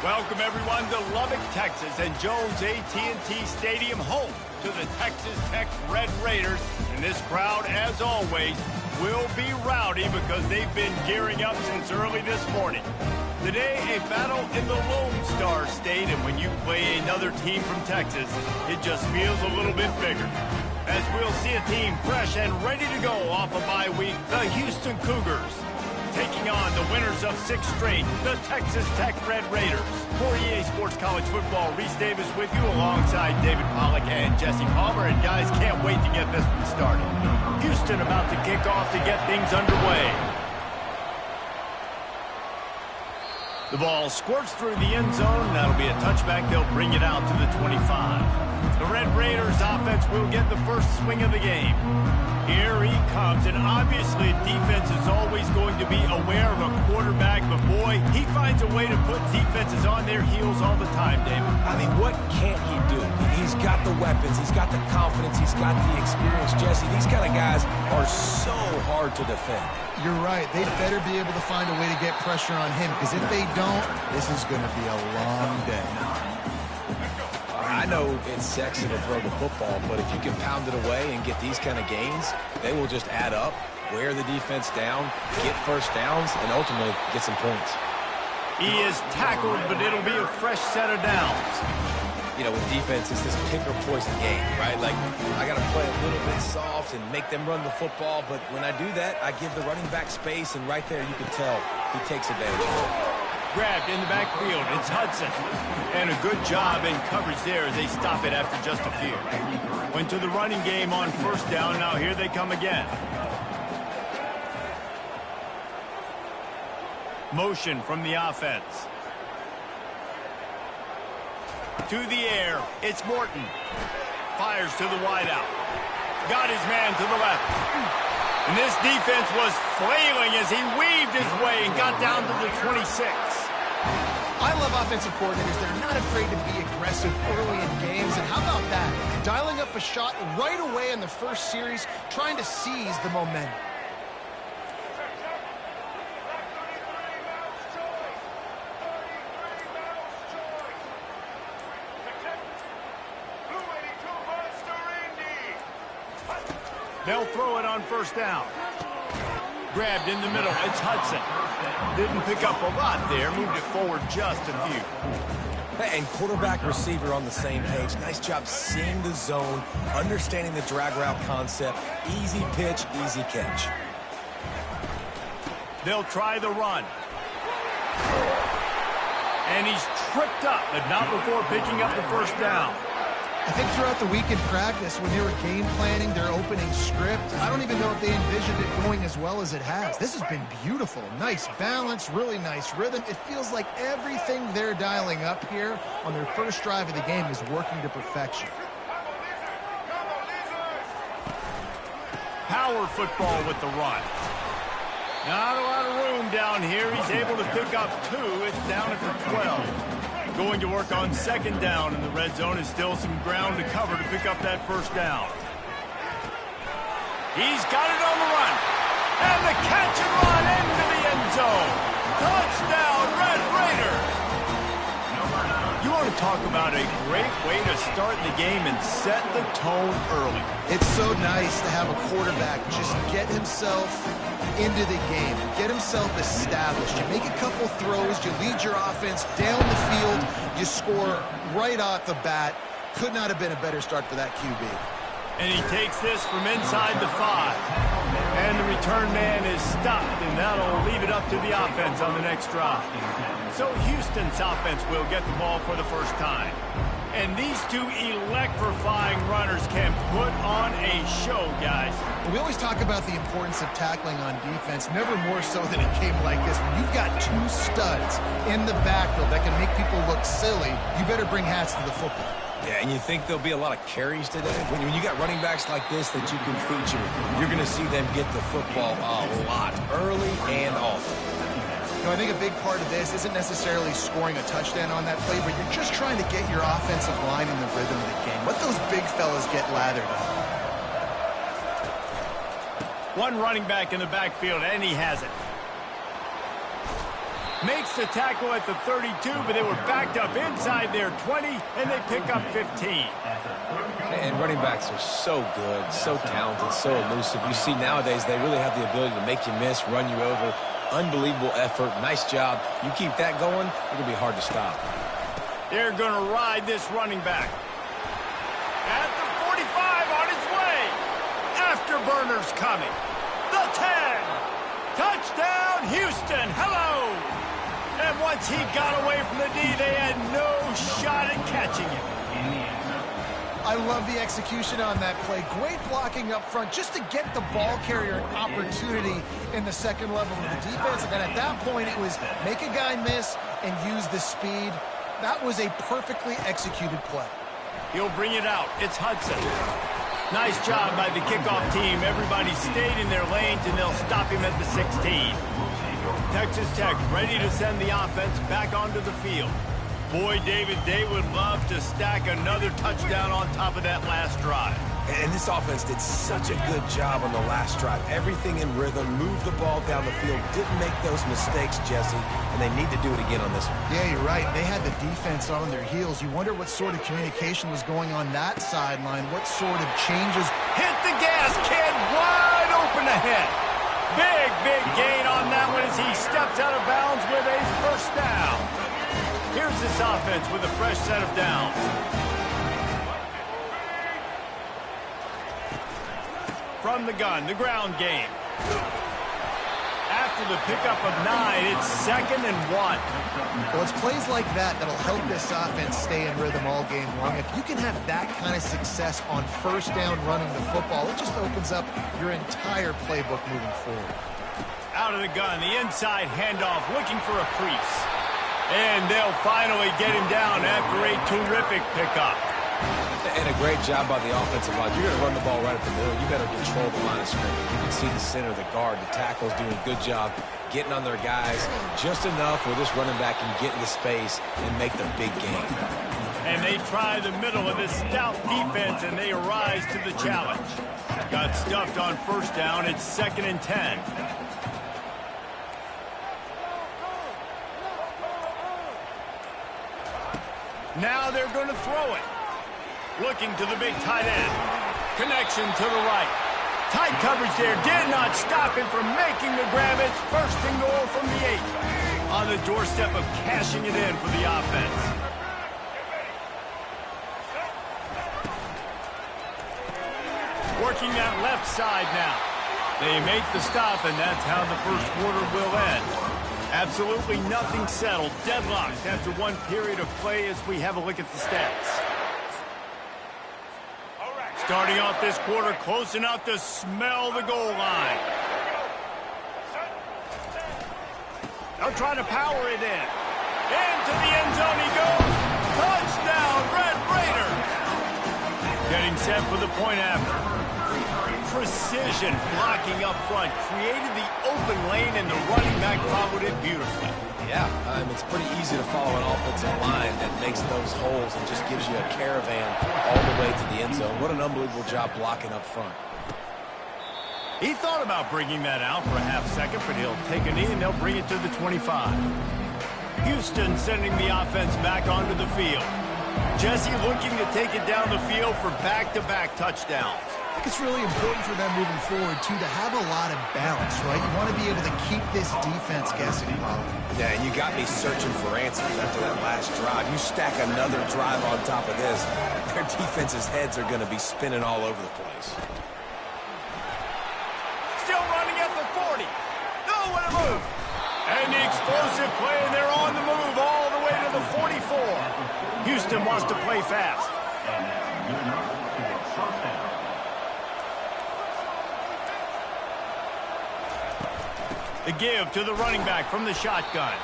Welcome, everyone, to Lubbock, Texas, and Jones AT&T Stadium, home to the Texas Tech Red Raiders. And this crowd, as always, will be rowdy because they've been gearing up since early this morning. Today, a battle in the Lone Star State, and when you play another team from Texas, it just feels a little bit bigger. As we'll see a team fresh and ready to go off a bye week, the Houston Cougars, taking on the winners of 6 straight, the Texas Tech Red Raiders. For EA Sports College Football, Reese Davis with you alongside David Pollack and Jesse Palmer. And guys, can't wait to get this one started. Houston about to kick off to get things underway. The ball squirts through the end zone. That'll be a touchback. They'll bring it out to the 25. The Red Raiders offense will get the first swing of the game. Here he comes, and obviously defense is always going to be aware of a quarterback, but boy, he finds a way to put defenses on their heels all the time, David. I mean, what can't he do? He's got the weapons, he's got the confidence, he's got the experience. Jesse, these kind of guys are so hard to defend. You're right. They better be able to find a way to get pressure on him, because if they don't, this is going to be a long day. I know it's sexy to throw the football, but if you can pound it away and get these kind of gains, they will just add up, wear the defense down, get first downs, and ultimately get some points. He is tackled, but it'll be a fresh set of downs. You know, with defense, it's this pick or poison game, right? Like, I got to play a little bit soft and make them run the football, but when I do that, I give the running back space, and right there you can tell he takes advantage of it. Grabbed in the backfield, it's Hudson. And a good job in coverage there as they stop it after just a few. Went to the running game on first down, now here they come again. Motion from the offense. To the air, it's Morton. Fires to the wideout. Got his man to the left. And this defense was flailing as he weaved his way and got down to the 26. I love offensive coordinators. They're not afraid to be aggressive early in games. And how about that? Dialing up a shot right away in the first series, trying to seize the momentum. They'll throw it on first down. Grabbed in the middle, it's Hudson. Didn't pick up a lot there, moved it forward just a few. And quarterback receiver on the same page. Nice job seeing the zone, understanding the drag route concept. Easy pitch, easy catch. They'll try the run. And he's tripped up, but not before picking up the first down. I think throughout the week in practice, when they were game planning their opening script, I don't even know if they envisioned it going as well as it has. This has been beautiful. Nice balance, really nice rhythm. It feels like everything they're dialing up here on their first drive of the game is working to perfection. Power football with the run. Not a lot of room down here. He's able to pick up 2. It's down at the 12. Going to work on second down in the red zone. Is still some ground to cover to pick up that first down. He's got it on the run. And the catch and run into the end zone. Touchdown, Red Raiders. You want to talk about a great way to start the game and set the tone early. It's so nice to have a quarterback just get himself into the game, get himself established. You make a couple throws, you lead your offense down the field, you score right off the bat. Could not have been a better start for that QB. And he takes this from inside the 5. And the return man is stopped, and that'll leave it up to the offense on the next drive. So Houston's offense will get the ball for the first time. And these two electrifying runners can put on a show, guys. We always talk about the importance of tackling on defense, never more so than a game like this. When you've got 2 studs in the backfield that can make people look silly, you better bring hats to the football. Yeah, and you think there'll be a lot of carries today? When you got running backs like this that you can feature, you're going to see them get the football a lot, early and often. You know, I think a big part of this isn't necessarily scoring a touchdown on that play, but you're just trying to get your offensive line in the rhythm of the game. Let those big fellas get lathered up. One running back in the backfield, and he has it. Makes the tackle at the 32, but they were backed up inside their 20, and they pick up 15. And running backs are so good, so talented, so elusive. You see nowadays they really have the ability to make you miss, run you over. Unbelievable effort. Nice job. You keep that going, it'll be hard to stop. They're going to ride this running back. At the 45 on his way. Afterburner's coming. The 10. Touchdown, Houston. Hello. And once he got away from the D, they had no shot at catching him. I love the execution on that play. Great blocking up front just to get the ball carrier an opportunity in the second level of the defense. And at that point, it was make a guy miss and use the speed. That was a perfectly executed play. He'll bring it out. It's Hudson. Nice job by the kickoff team. Everybody stayed in their lanes, and they'll stop him at the 16. Texas Tech ready to send the offense back onto the field. Boy, David, they would love to stack another touchdown on top of that last drive. And this offense did such a good job on the last drive. Everything in rhythm, moved the ball down the field, didn't make those mistakes, Jesse, and they need to do it again on this one. Yeah, you're right. They had the defense on their heels. You wonder what sort of communication was going on that sideline, what sort of changes. Hit the gas, kid, wide open ahead. Big gain on that one as he steps out of bounds with a first down. Here's this offense with a fresh set of downs. From the gun, the ground game. After the pickup of 9, it's 2nd and 1. Well, it's plays like that that'll help this offense stay in rhythm all game long. If you can have that kind of success on first down running the football, it just opens up your entire playbook moving forward. Out of the gun, the inside handoff, looking for a crease. And they'll finally get him down after a terrific pickup. And a great job by the offensive line. You're going to run the ball right at the middle. You better control the line of scrimmage. You can see the center, the guard, the tackles doing a good job getting on their guys just enough where this running back can get into space and make the big game. And they try the middle of this stout defense, and they rise to the challenge. Got stuffed on first down. It's 2nd and 10. Now they're going to throw it. Looking to the big tight end. Connection to the right. Tight coverage there. Did not stop him from making the grab. It's 1st and goal from the 8. On the doorstep of cashing it in for the offense. Working that left side now. They make the stop, and that's how the first quarter will end. Absolutely nothing settled. Deadlocked after one period of play as we have a look at the stats. Starting off this quarter close enough to smell the goal line. They'll try to power it in. Into the end zone he goes. Touchdown, Red Raiders. Getting set for the point after. Precision blocking up front. Created the open lane, and the running back followed it beautifully. Yeah, it's pretty easy to follow an offensive line that makes those holes and just gives you a caravan all the way to the end zone. What an unbelievable job blocking up front. He thought about bringing that out for a half second, but he'll take a knee and they'll bring it to the 25. Houston sending the offense back onto the field. Jesse looking to take it down the field for back-to-back touchdowns. I think it's really important for them moving forward, too, to have a lot of balance, right? You want to be able to keep this defense guessing, Paulo. Yeah, and you got me searching for answers after that last drive. You stack another drive on top of this, their defense's heads are going to be spinning all over the place. Still running at the 40. Nowhere to move. And the explosive play, and they're on the move all the way to the 44. Houston wants to play fast. The give to the running back from the shotgun.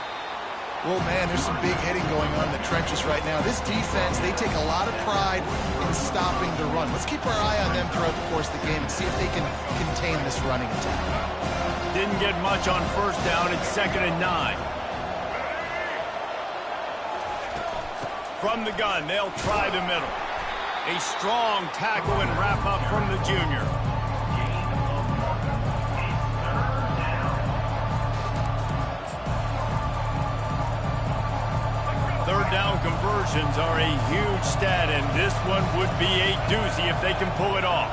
Well, man, there's some big hitting going on in the trenches right now. This defense, they take a lot of pride in stopping the run. Let's keep our eye on them throughout the course of the game and see if they can contain this running attack. Didn't get much on first down. It's 2nd and 9. From the gun, they'll try the middle. A strong tackle and wrap up from the junior. down conversions are a huge stat, and this one would be a doozy if they can pull it off.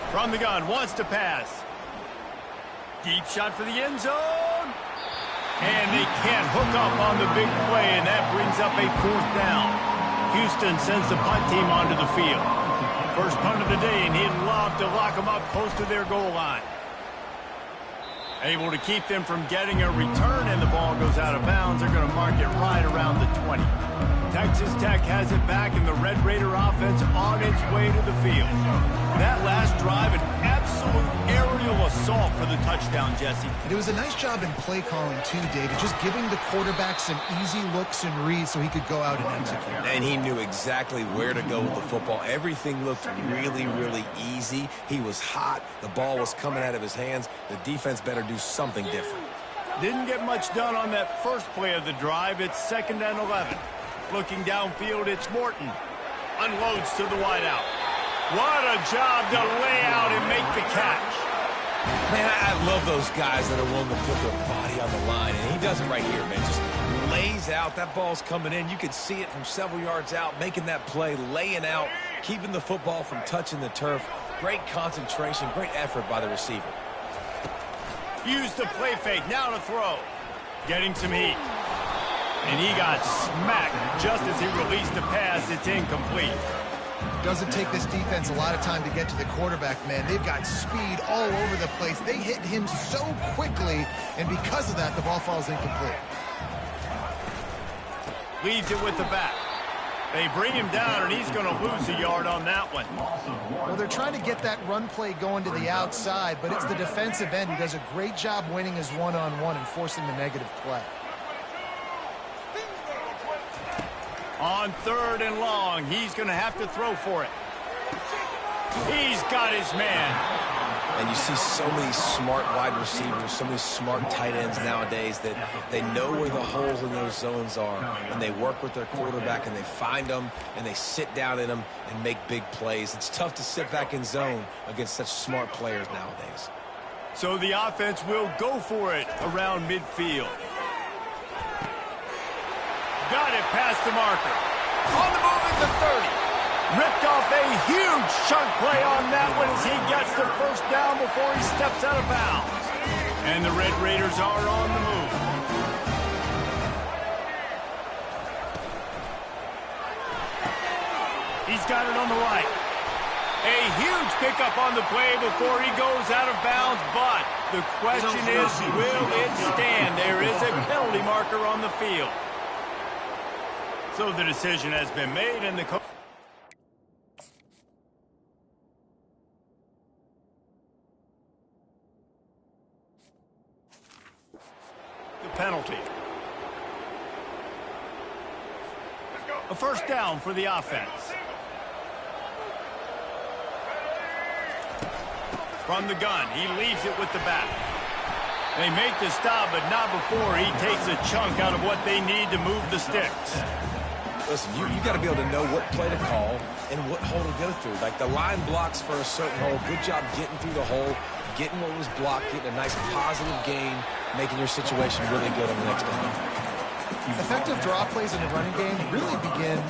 From the gun, wants to pass. Deep shot for the end zone. And they can't hook up on the big play, and that brings up a 4th down. Houston sends the punt team onto the field. First punt of the day, and he'd love to lock them up close to their goal line. Able to keep them from getting a return, and the ball goes out of bounds. They're going to mark it right around the 20. Texas Tech has it back, and the Red Raider offense on its way to the field. That last drive, an absolute aerial assault for the touchdown, Jesse. And it was a nice job in play calling, too, David, just giving the quarterback some easy looks and reads so he could go out and execute. And he knew exactly where to go with the football. Everything looked really, really easy. He was hot. The ball was coming out of his hands. The defense better do something different. Didn't get much done on that first play of the drive. It's 2nd and 11. Looking downfield, it's Morton. Unloads to the wideout. What a job to lay out and make the catch. Man, I love those guys that are willing to put their body on the line, and he does it right here, man. Just lays out. That ball's coming in. You could see it from several yards out, making that play, laying out, keeping the football from touching the turf. Great concentration, great effort by the receiver. Use the play fake, now to throw. Getting some heat. And he got smacked just as he released the pass. It's incomplete. Doesn't take this defense a lot of time to get to the quarterback, man. They've got speed all over the place. They hit him so quickly, and because of that, the ball falls incomplete. Leaves it with the back. They bring him down, and he's going to lose a yard on that one. Well, they're trying to get that run play going to the outside, but it's the defensive end who does a great job winning his one-on-one and forcing the negative play. On 3rd and long, he's going to have to throw for it. He's got his man. And you see so many smart wide receivers, so many smart tight ends nowadays that they know where the holes in those zones are, and they work with their quarterback, and they find them, and they sit down in them and make big plays. It's tough to sit back in zone against such smart players nowadays. So the offense will go for it around midfield. Got it past the marker. On the move at the 30. Ripped off a huge chunk play on that one as he gets the first down before he steps out of bounds. And the Red Raiders are on the move. He's got it on the right. A huge pickup on the play before he goes out of bounds, but the question is, will it stand? There is a penalty marker on the field. So the decision has been made, and the coach... The penalty. A first down for the offense. From the gun, he leaves it with the back. They make the stop, but not before he takes a chunk out of what they need to move the sticks. Listen, you got to be able to know what play to call and what hole to go through. Like the line blocks for a certain hole. Good job getting through the hole, getting what was blocked, getting a nice positive gain, making your situation really good on the next down. Effective draw plays in the running game really begin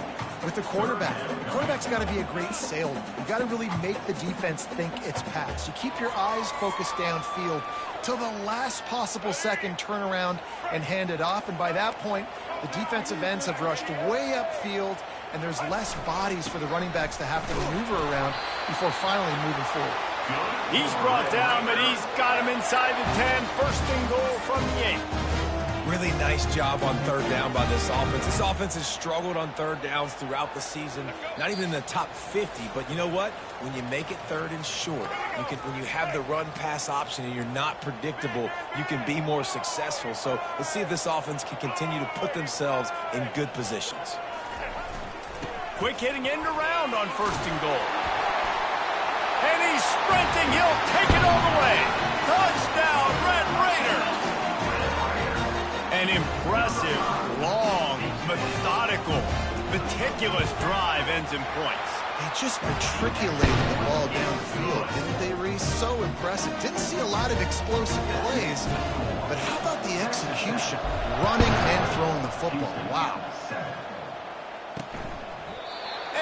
with the quarterback. The quarterback's got to be a great salesman. You got to really make the defense think it's pass. You keep your eyes focused downfield till the last possible second, turn around and hand it off. And by that point, the defensive ends have rushed way upfield, and there's less bodies for the running backs to have to maneuver around before finally moving forward. He's brought down, but he's got him inside the 10. First and goal from the 8. Really nice job on third down by this offense. This offense has struggled on third downs throughout the season. Not even in the top 50, but you know what? When you make it third and short, when you have the run-pass option and you're not predictable, you can be more successful. So let's see if this offense can continue to put themselves in good positions. Quick hitting end around on first and goal. And he's sprinting. He'll take it all the way. Touchdown, Red Raiders. An impressive, long, methodical, meticulous drive ends in points. They just matriculated the ball down the field, didn't they, Reese? So impressive. Didn't see a lot of explosive plays, but how about the execution? Running and throwing the football. Wow.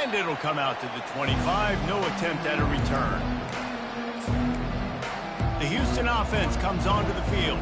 And it'll come out to the 25. No attempt at a return. The Houston offense comes onto the field.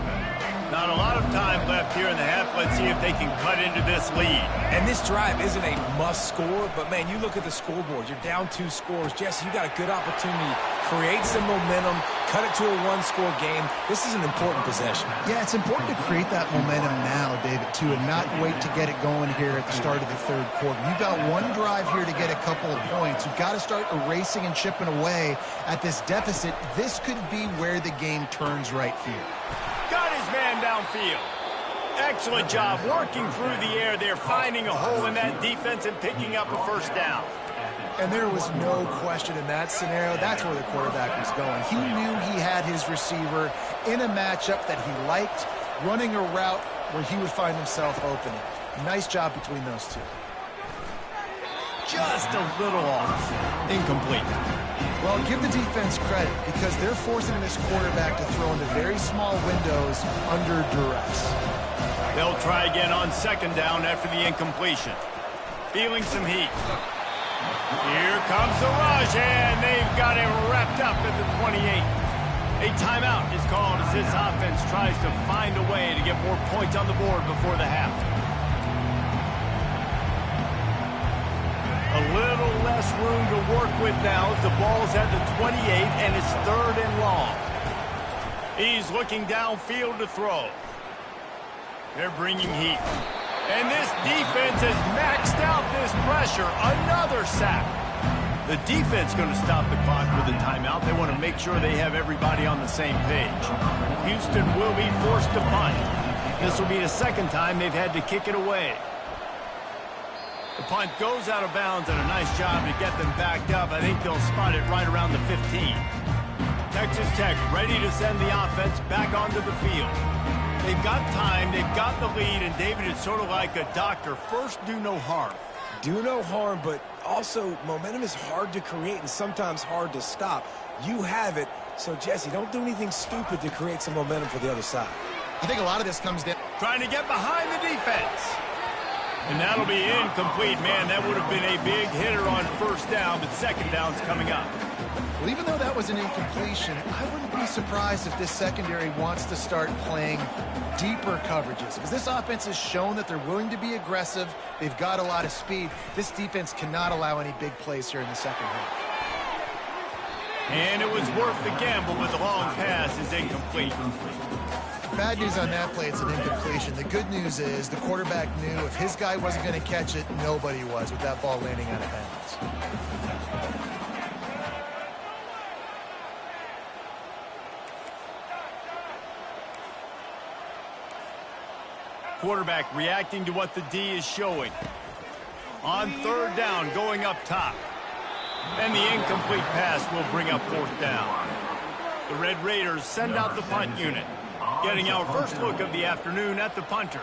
Not a lot of time left here in the half. Let's see if they can cut into this lead. And this drive isn't a must score, but, man, you look at the scoreboard. You're down 2 scores. Jesse, you got a good opportunity. Create some momentum. Cut it to a 1-score game. This is an important possession. Yeah, it's important to create that momentum now, David, too, and not wait to get it going here at the start of the third quarter. You've got one drive here to get a couple of points. You've got to start erasing and chipping away at this deficit. This could be where the game turns right here. Got his man downfield. Excellent job working through the air there, finding a hole in that defense and picking up a first down. And there was no question in that scenario. That's where the quarterback was going. He knew he had his receiver in a matchup that he liked, running a route where he would find himself opening. Nice job between those two. Just a little off. Incomplete. Well, give the defense credit because they're forcing this quarterback to throw into very small windows under duress. They'll try again on second down after the incompletion. Feeling some heat. Here comes the rush, and they've got him wrapped up at the 28. A timeout is called as this offense tries to find a way to get more points on the board before the half. A little less room to work with now as the ball's at the 28, and it's 3rd and long. He's looking downfield to throw. They're bringing heat. And this defense has maxed out this pressure. Another sack. The defense going to stop the clock with a timeout. They want to make sure they have everybody on the same page. Houston will be forced to punt. This will be the second time they've had to kick it away. The punt goes out of bounds, and a nice job to get them backed up. I think they'll spot it right around the 15. Texas Tech ready to send the offense back onto the field. They've got time, they've got the lead, and David, is sort of like a doctor. First, do no harm. Do no harm, but also momentum is hard to create and sometimes hard to stop. You have it, so Jesse, don't do anything stupid to create some momentum for the other side. I think a lot of this comes down. Trying to get behind the defense. And that'll be incomplete. Man, that would have been a big hitter on first down, but second down's coming up. Well, even though that was an incompletion, I wouldn't be surprised if this secondary wants to start playing deeper coverages. Because this offense has shown that they're willing to be aggressive. They've got a lot of speed. This defense cannot allow any big plays here in the second half. And it was worth the gamble, but the long pass is incomplete. Bad news on that play, it's an incompletion. The good news is the quarterback knew if his guy wasn't going to catch it, nobody was with that ball landing out of bounds. Quarterback reacting to what the D is showing. On third down, going up top. And the incomplete pass will bring up fourth down. The Red Raiders send out the punt unit. Getting our first look of the afternoon at the punter.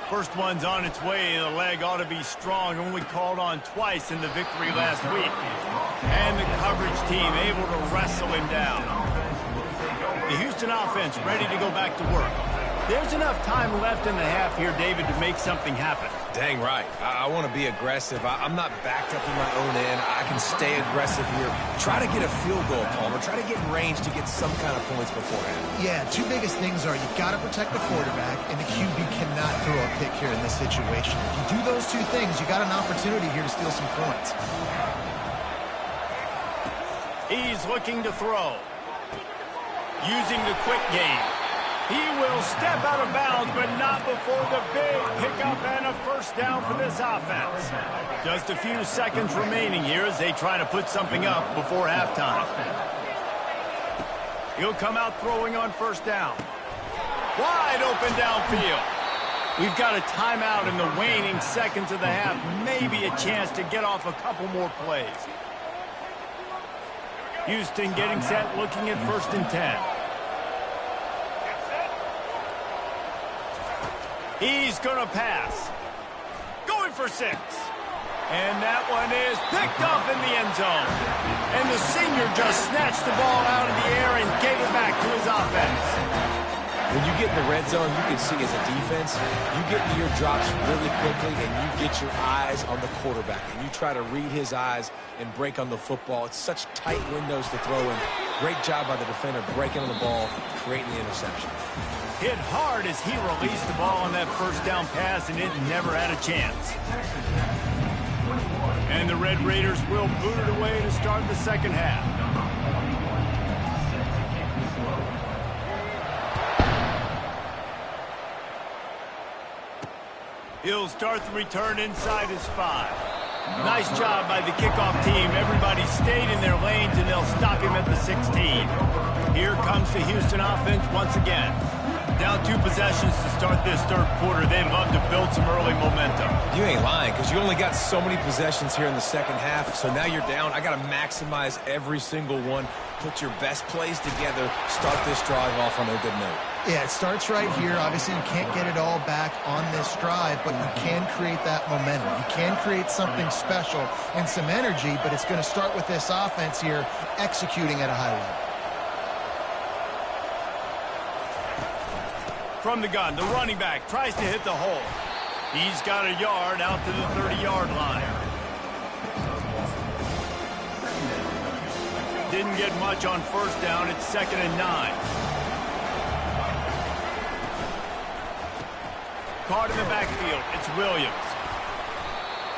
First one's on its way. The leg ought to be strong. Only called on twice in the victory last week. And the coverage team able to wrestle him down. The Houston offense ready to go back to work. There's enough time left in the half here, David, to make something happen. Dang right. I want to be aggressive. I'm not backed up in my own end. I can stay aggressive here. Try to get a field goal, Palmer. Try to get in range to get some kind of points beforehand. Yeah, two biggest things are you've got to protect the quarterback, and the QB cannot throw a pick here in this situation. If you do those two things, you got an opportunity here to steal some points. He's looking to throw. Using the quick game. He will step out of bounds, but not before the big pickup and a first down for this offense. Just a few seconds remaining here as they try to put something up before halftime. He'll come out throwing on first down. Wide open downfield. We've got a timeout in the waning seconds of the half. Maybe a chance to get off a couple more plays. Houston getting set, looking at 1st and 10. He's going to pass. Going for 6. And that one is picked up in the end zone. And the senior just snatched the ball out of the air and gave it back to his offense. When you get in the red zone, you can see as a defense, you get into your drops really quickly and you get your eyes on the quarterback and you try to read his eyes and break on the football. It's such tight windows to throw in. Great job by the defender breaking on the ball, creating the interception. Hit hard as he released the ball on that first down pass, and it never had a chance. And the Red Raiders will boot it away to start the second half. He'll start the return inside his 5. Nice job by the kickoff team. Everybody stayed in their lanes, and they'll stop him at the 16. Here comes the Houston offense once again. Down 2 possessions to start this third quarter. They'd love to build some early momentum. You ain't lying, because you only got so many possessions here in the second half, so now you're down. I got to maximize every single one. Put your best plays together. Start this drive off on a good note. Yeah, it starts right here. Obviously, you can't get it all back on this drive, but you can create that momentum. You can create something special and some energy, but it's going to start with this offense here executing at a high level. From the gun, the running back tries to hit the hole. He's got a yard out to the 30-yard line. Didn't get much on first down. It's 2nd and 9. Caught in the backfield. It's Williams.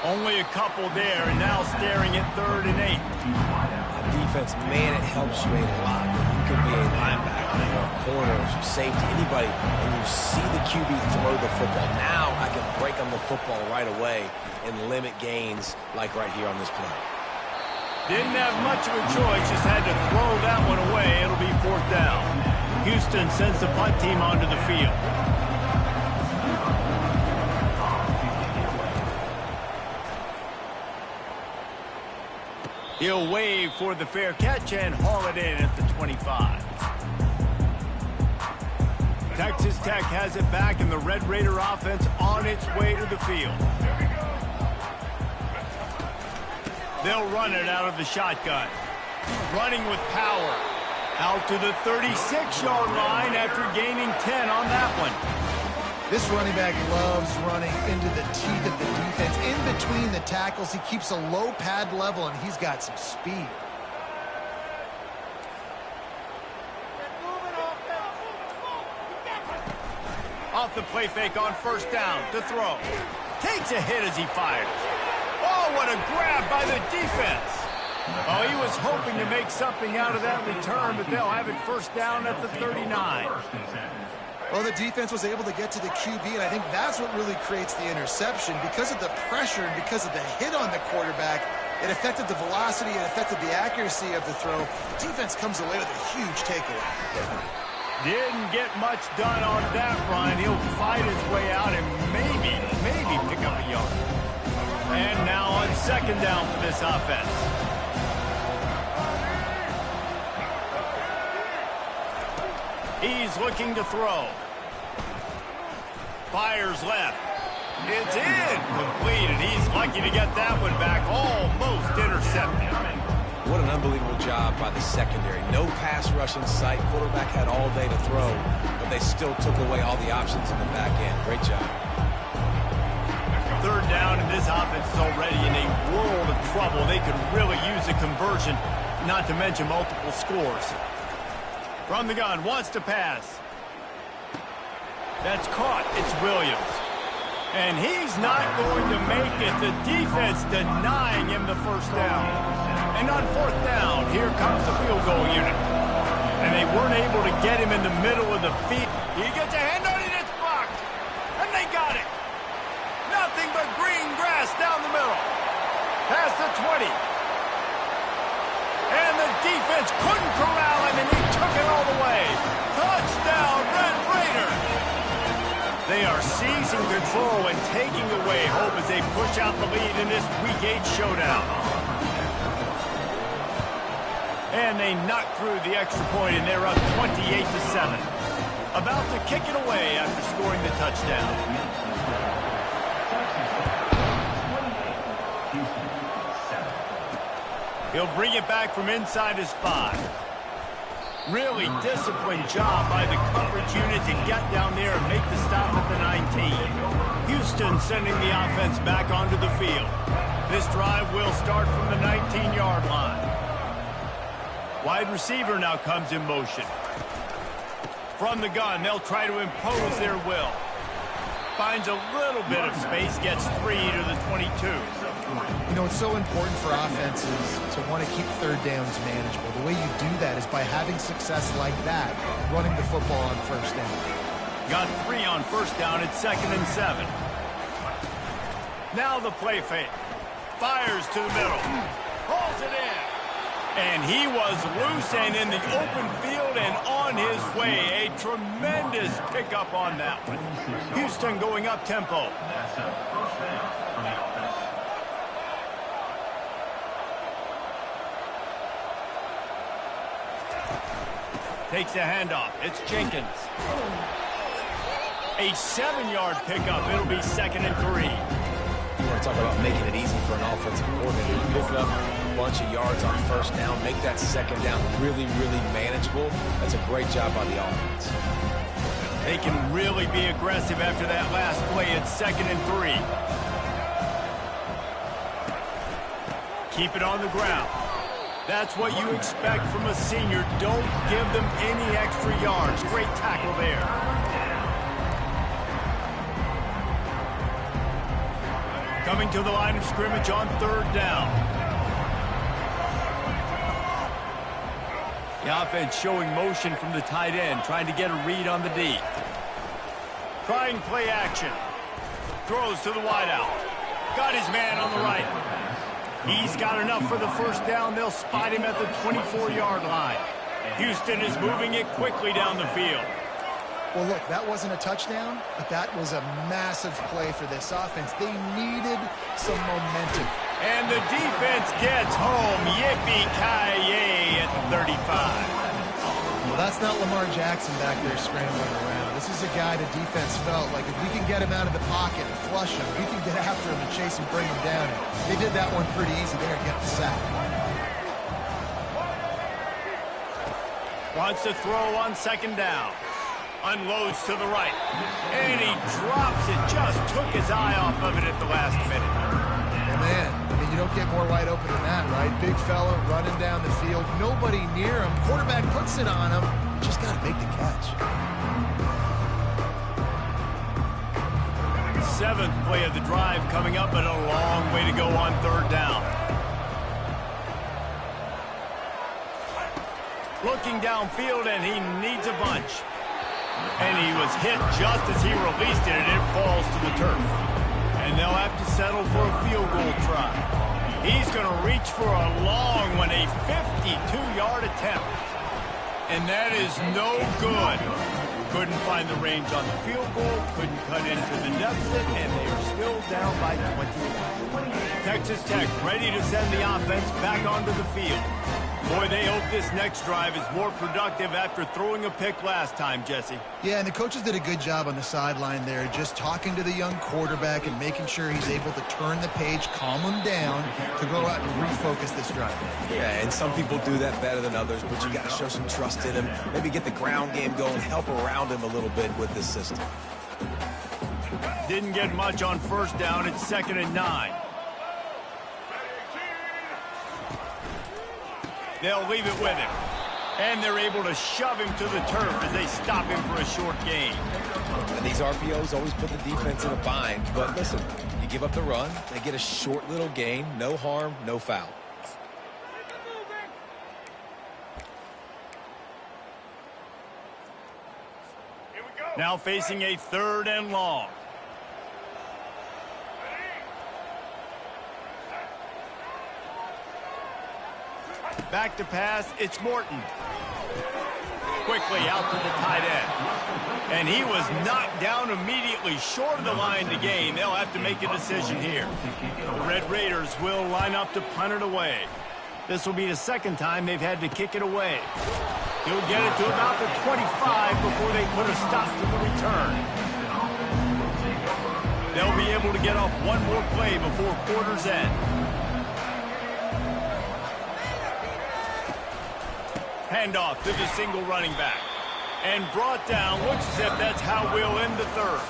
Only a couple there, and now staring at 3rd and 8. On defense, man, it helps you a lot when you can be a linebacker or a corner or safety, anybody, and you see the QB throw the football. Now I can break on the football right away and limit gains like right here on this play. Didn't have much of a choice, just had to throw that one away. It'll be 4th down. Houston sends the punt team onto the field. He'll wave for the fair catch and haul it in at the 25. Texas Tech has it back, and the Red Raider offense on its way to the field. They'll run it out of the shotgun. Running with power. Out to the 36-yard line after gaining 10 on that one. This running back loves running into the teeth of the defense. In between the tackles, he keeps a low pad level, and he's got some speed. Off the play fake on first down to throw. Takes a hit as he fires. Oh, what a grab by the defense. Oh, he was hoping to make something out of that return, but they'll have it first down at the 39. Well, the defense was able to get to the QB, and I think that's what really creates the interception. Because of the pressure and because of the hit on the quarterback, it affected the velocity, it affected the accuracy of the throw. The defense comes away with a huge takeaway. Didn't get much done on that run. He'll fight his way out and maybe pick up a yard. And now on second down for this offense. He's looking to throw. Fires left. It's in. Completed. He's lucky to get that one back. Almost intercepted. What an unbelievable job by the secondary. No pass rush in sight. Quarterback had all day to throw, but they still took away all the options in the back end. Great job. Third down, and this offense is already in a world of trouble. They could really use a conversion, not to mention multiple scores. From the gun, wants to pass. That's caught. It's Williams. And he's not going to make it. The defense denying him the first down. And on fourth down, here comes the field goal unit. And they weren't able to get him in the middle of the feet. He gets a hand on it, it's blocked. And they got it. Nothing but green grass down the middle. Past the 20. And the defense couldn't corral him, and he took it all the way. Touchdown, Red Raiders. They are seizing control and taking away hope as they push out the lead in this Week 8 showdown. And they knock through the extra point, and they're up 28-7. About to kick it away after scoring the touchdown. He'll bring it back from inside his 5. Really disciplined job by the coverage unit to get down there and make the stop at the 19. Houston sending the offense back onto the field. This drive will start from the 19-yard line. Wide receiver now comes in motion. From the gun, they'll try to impose their will. Finds a little bit of space, gets 3 to the 22. You know, it's so important for offenses to want to keep third downs manageable. The way you do that is by having success like that, running the football on first down. Got 3 on first down at 2nd and 7. Now the play fake. Fires to the middle. Hauls it in. And he was loose and in the open field and on his way. A tremendous pickup on that one. Houston going up tempo. Takes the handoff. It's Jenkins. A 7-yard pickup. It'll be 2nd and 3. You want to talk about making it easy for an offensive coordinator. You pick up a bunch of yards on first down, make that second down really, really manageable. That's a great job by the offense. They can really be aggressive after that last play at 2nd and 3. Keep it on the ground. That's what you expect from a senior. Don't give them any extra yards. Great tackle there. Coming to the line of scrimmage on 3rd down. The offense showing motion from the tight end, trying to get a read on the D. Trying play action. Throws to the wideout. Got his man on the right. He's got enough for the first down. They'll spot him at the 24-yard line. Houston is moving it quickly down the field. Well, look, that wasn't a touchdown, but that was a massive play for this offense. They needed some momentum. And the defense gets home. Yippee-ki-yay at the 35. Well, that's not Lamar Jackson back there scrambling around. This is a guy the defense felt like if we can get him out of the pocket and flush him, we can get after him and chase him, bring him down. They did that one pretty easy there and get the sack. Wants to throw on 2nd down. Unloads to the right. And he drops it. Just took his eye off of it at the last minute. Oh, man. I mean, you don't get more wide open than that, right? Big fella running down the field. Nobody near him. Quarterback puts it on him. Just got to make the catch. 7th play of the drive coming up, but a long way to go on 3rd down. Looking downfield, and he needs a bunch. And he was hit just as he released it, and it falls to the turf. And they'll have to settle for a field goal try. He's going to reach for a long one, a 52-yard attempt. And that is no good. Couldn't find the range on the field goal, couldn't cut into the deficit, and they are still down by 21. Texas Tech ready to send the offense back onto the field. Boy, they hope this next drive is more productive after throwing a pick last time, Jesse. Yeah, and the coaches did a good job on the sideline there, just talking to the young quarterback and making sure he's able to turn the page, calm him down, to go out and refocus this drive. Yeah, and some people do that better than others, but you got to show some trust in him. Maybe get the ground game going, help around him a little bit with this system. Didn't get much on first down. It's 2nd and 9. They'll leave it with him. And they're able to shove him to the turf as they stop him for a short gain. And these RPOs always put the defense in a bind. But listen, you give up the run, they get a short little gain, no harm, no foul. Now facing a 3rd and long. Back to pass, it's Morton. Quickly out to the tight end. And he was knocked down immediately short of the line to gain. They'll have to make a decision here. The Red Raiders will line up to punt it away. This will be the 2nd time they've had to kick it away. He'll get it to about the 25 before they put a stop to the return. They'll be able to get off one more play before quarter's end. Handoff to the single running back. And brought down. Looks as if that's how we'll end the third.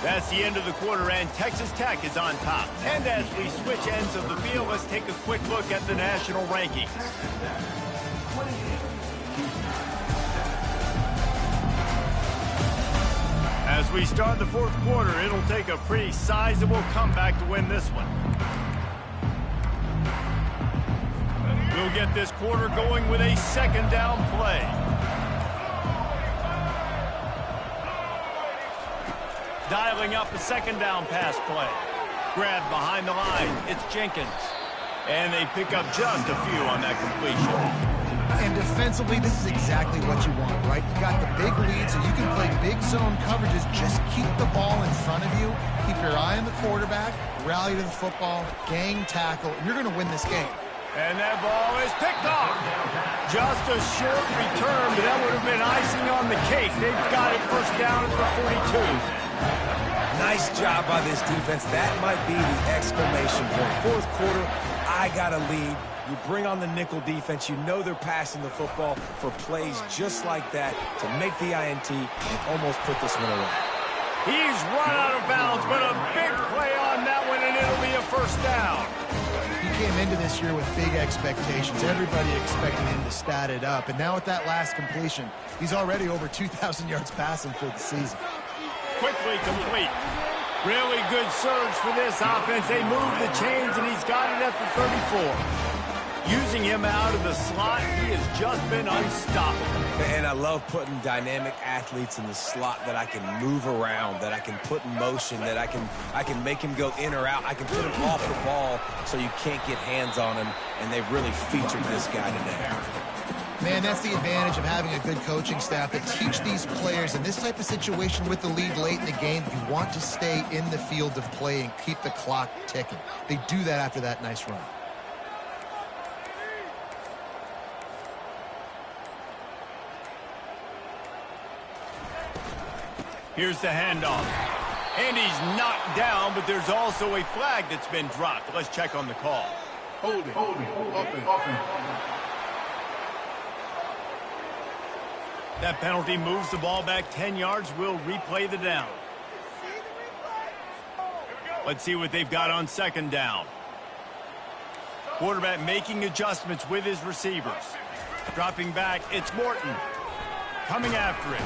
That's the end of the quarter, and Texas Tech is on top. And as we switch ends of the field, let's take a quick look at the national rankings. As we start the fourth quarter, it'll take a pretty sizable comeback to win this one. We'll get this quarter going with a second down play. Dialing up a second down pass play. Grabbed behind the line. It's Jenkins. And they pick up just a few on that completion. And defensively, this is exactly what you want, right? You got the big lead, so you can play big zone coverages. Just keep the ball in front of you. Keep your eye on the quarterback. Rally to the football. Gang tackle. And you're going to win this game. And that ball is picked off. Just a short return, but that would have been icing on the cake. They've got it first down at the 42. Nice job by this defense. That might be the exclamation point. Fourth quarter, I got a lead. You bring on the nickel defense. You know they're passing the football for plays just like that to make the INT and almost put this one away. He's run out of bounds, but a big play on that one, and it'll be a first down. He came into this year with big expectations. Everybody expected him to stat it up. And now with that last completion, he's already over 2,000 yards passing for the season. Quickly complete. Really good surge for this offense. They move the chains, and he's got it at the 34. Using him out of the slot, he has just been unstoppable. And I love putting dynamic athletes in the slot that I can move around, that I can put in motion, that I can make him go in or out. I can put him off the ball so you can't get hands on him, and they've really featured this guy today. Man, that's the advantage of having a good coaching staff that teach these players in this type of situation with the lead late in the game. You want to stay in the field of play and keep the clock ticking. They do that after that nice run. Here's the handoff. And he's knocked down, but there's also a flag that's been dropped. Let's check on the call. Holding. That penalty moves the ball back 10 yards. We'll replay the down. Let's see what they've got on second down. Quarterback making adjustments with his receivers. Dropping back, it's Morton. Coming after it.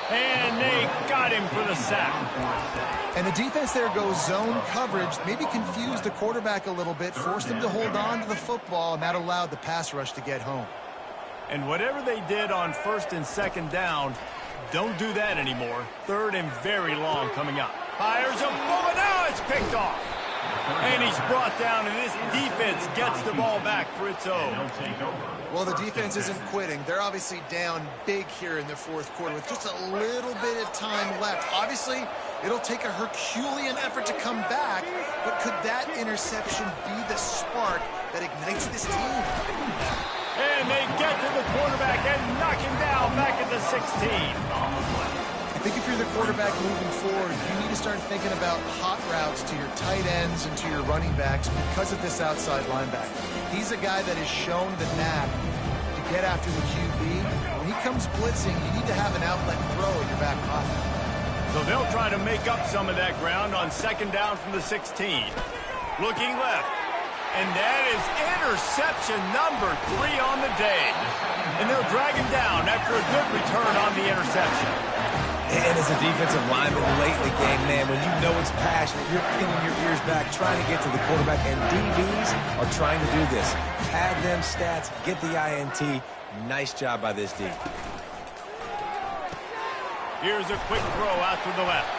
And they got him for the sack. And the defense there goes zone coverage, maybe confused the quarterback a little bit, forced him to hold on to the football, and that allowed the pass rush to get home. And whatever they did on first and second down, don't do that anymore. Third and very long coming up. Fires a bullet. Now it's picked off. And he's brought down, and this defense gets the ball back for its own. Well, the defense isn't quitting. They're obviously down big here in the fourth quarter with just a little bit of time left. Obviously, it'll take a Herculean effort to come back, but could that interception be the spark that ignites this team? And they get to the quarterback and knock him down back at the 16. I think if you're the quarterback moving forward, you need to start thinking about hot routes to your tight ends and to your running backs because of this outside linebacker. He's a guy that has shown the knack to get after the QB. When he comes blitzing, you need to have an outlet throw in your back pocket. So they'll try to make up some of that ground on second down from the 16. Looking left. And that is interception number 3 on the day. And they'll drag him down after a good return on the interception. And as a defensive lineman late in the game, man, when you know it's passionate, you're pinning your ears back, trying to get to the quarterback, and DBs are trying to do this. Pad them stats, get the INT. Nice job by this D. Here's a quick throw out to the left.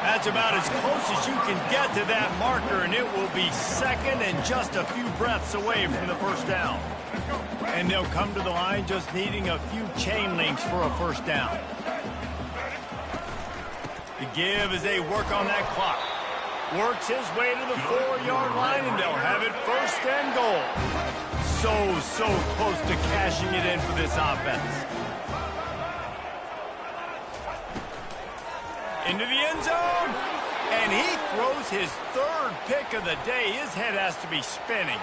That's about as close as you can get to that marker, and it will be second and just a few breaths away from the first down. And they'll come to the line just needing a few chain links for a first down. The give as they work on that clock. Works his way to the 4-yard line, and they'll have it first and goal. So close to cashing it in for this offense. Into the end zone, and he throws his third pick of the day. His head has to be spinning.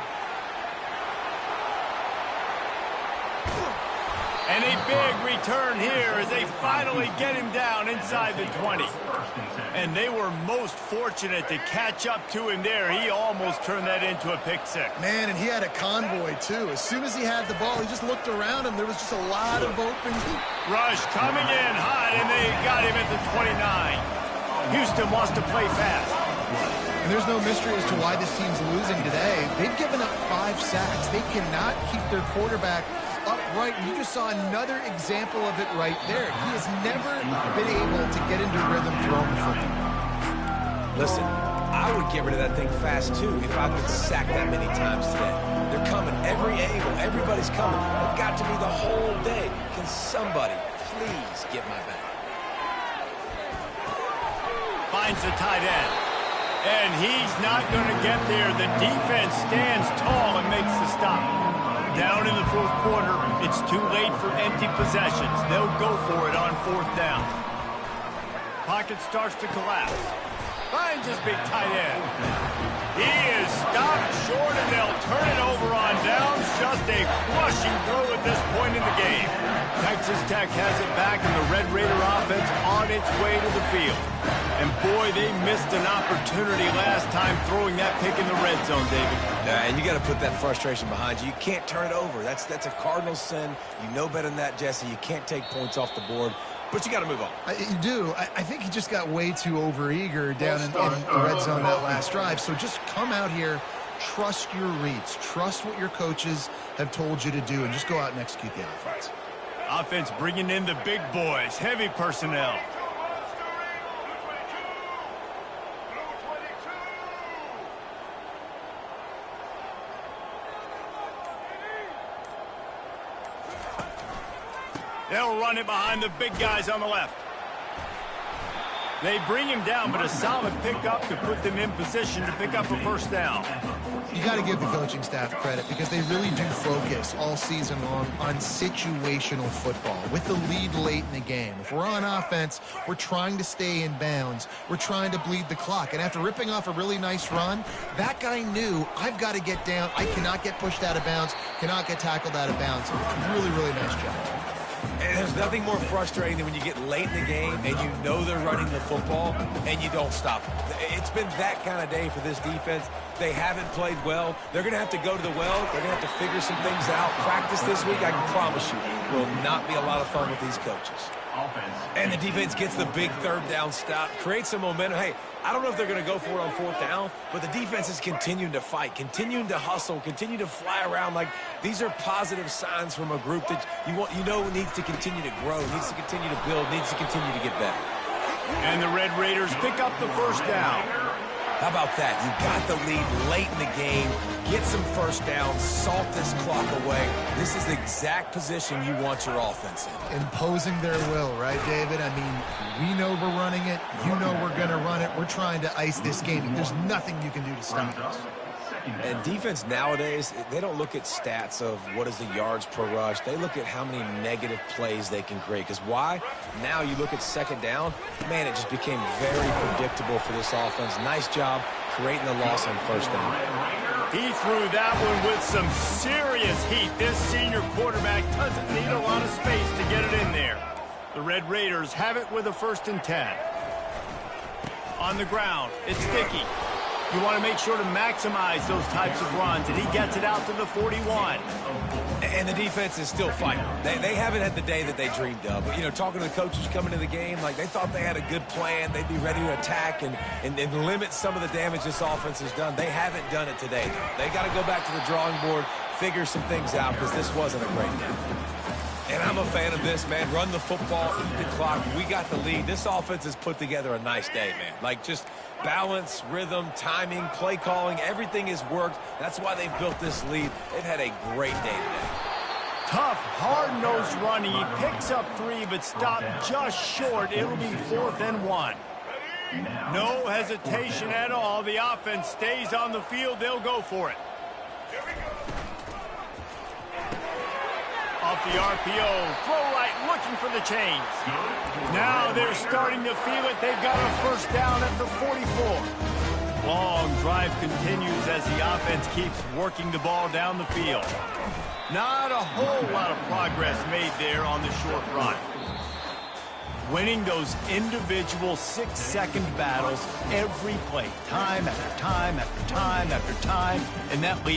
And a big return here as they finally get him down inside the 20. And they were most fortunate to catch up to him there. He almost turned that into a pick six. Man, and he had a convoy, too. As soon as he had the ball, he just looked around him. There was just a lot of open. Rush coming in hot, and they got him at the 29. Houston wants to play fast. And there's no mystery as to why this team's losing today. They've given up 5 sacks. They cannot keep their quarterback upright. You just saw another example of it right there. He has never been able to get into rhythm throwing the football. Listen, I would get rid of that thing fast, too, if I could sack that many times today. They're coming every angle. Everybody's coming. They've got to be the whole day. Can somebody please get my back? Finds the tight end. And he's not going to get there. The defense stands tall and makes the stop. Down in the fourth quarter, it's too late for empty possessions. They'll go for it on fourth down. Pocket starts to collapse. Finds his big tight end. He is stopped short, and they'll turn it over on downs. Just a crushing throw at this point in the game. Texas Tech has it back, and the Red Raider offense on its way to the field. And boy, they missed an opportunity last time throwing that pick in the red zone, David. Yeah, and you got to put that frustration behind you. You can't turn it over. That's a cardinal sin. You know better than that, Jesse. You can't take points off the board. But you got to move on. You do. I think he just got way too overeager down in the red zone that last drive. So just come out here, trust your reads, trust what your coaches have told you to do, and just go out and execute the offense. Offense bringing in the big boys, heavy personnel. They'll run it behind the big guys on the left. They bring him down, but a solid pickup to put them in position to pick up a first down. You got to give the coaching staff credit because they really do focus all season long on situational football with the lead late in the game. If we're on offense, we're trying to stay in bounds. We're trying to bleed the clock. And after ripping off a really nice run, that guy knew, I've got to get down. I cannot get pushed out of bounds, cannot get tackled out of bounds. Really, really nice job. And there's nothing more frustrating than when you get late in the game and you know they're running the football and you don't stop them. It's been that kind of day for this defense. They haven't played well. They're going to have to go to the well. They're going to have to figure some things out. Practice this week, I can promise you, will not be a lot of fun with these coaches. And the defense gets the big third down stop, creates some momentum. Hey, I don't know if they're going to go for it on fourth down, but the defense is continuing to fight, continuing to hustle, continue to fly around. Like, these are positive signs from a group that you know needs to continue to grow, needs to continue to build, needs to continue to get better. And the Red Raiders pick up the first down. How about that? You got the lead late in the game. Get some first downs. Salt this clock away. This is the exact position you want your offense in. Imposing their will, right, David? I mean, we know we're running it. You know we're going to run it. We're trying to ice this game. There's nothing you can do to stop us. And defense nowadays, they don't look at stats of what is the yards per rush. They look at how many negative plays they can create. Because why? Now you look at second down, man, it just became very predictable for this offense. Nice job creating the loss on first down. He threw that one with some serious heat. This senior quarterback doesn't need a lot of space to get it in there. The Red Raiders have it with a 1st and 10. On the ground, it's Dickey. You want to make sure to maximize those types of runs, and he gets it out to the 41. And the defense is still fighting. They haven't had the day that they dreamed of. But, you know, talking to the coaches coming into the game, like they thought they had a good plan. They'd be ready to attack and limit some of the damage this offense has done. They haven't done it today. They got to go back to the drawing board, figure some things out because this wasn't a great game. And I'm a fan of this, man. Run the football, eat the clock. We got the lead. This offense has put together a nice day, man. Like just balance, rhythm, timing, play calling, everything has worked. That's why they've built this lead. They've had a great day today. Tough, hard-nosed running. He picks up 3, but stopped just short. It'll be 4th and 1. No hesitation at all. The offense stays on the field. They'll go for it. Off the RPO, throw right, looking for the chains. Now they're starting to feel it. They've got a first down at the 44. Long drive continues as the offense keeps working the ball down the field. Not a whole lot of progress made there on the short run. Winning those individual 6-second battles every play, time after time after time after time, and that leads